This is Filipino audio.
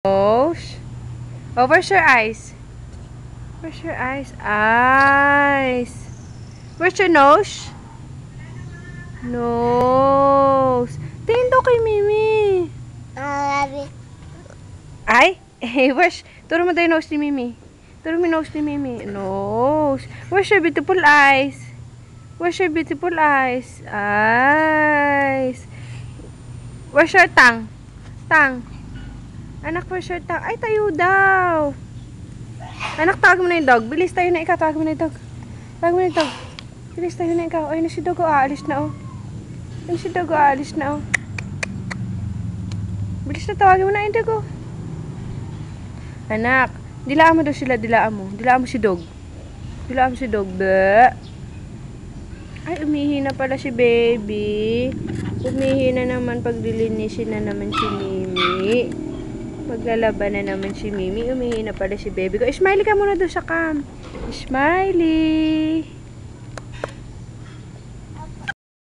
Nose. Oh, where's your eyes? Where's your eyes? Eyes. Where's your nose? Nose. Tingin daw kay Mimi. Ay? Where's... Turo mo daw yung nose ni Mimi. Turo mo yung nose ni Mimi. Nose. Where's your beautiful eyes? Where's your beautiful eyes? Eyes. Where's your tongue? Tongue. Anak, where's your tongue? Ay, tayo daw. Anak, tawag mo na yung dog. Bilis, tayo na ikaw. Tawag mo na yung dog. Tawag mo na yung dog. Bilis, tayo na ikaw. Ay, na si dog. Aalis na, oh. Ay, si dog. Aalis na, oh. Bilis na, tawagin mo na yung dog, oh. Anak, dilaan mo daw sila. Dilaan mo. Dilaan mo si dog. Dilaan mo si dog. Ba? Ay, umihi na pala si baby. Umihi na naman pag dilinisin na naman si Mimi. Maglalaban na naman si Mimi. Umihi na pala si baby ko. Smiley ka muna doon sa cam. Smiley.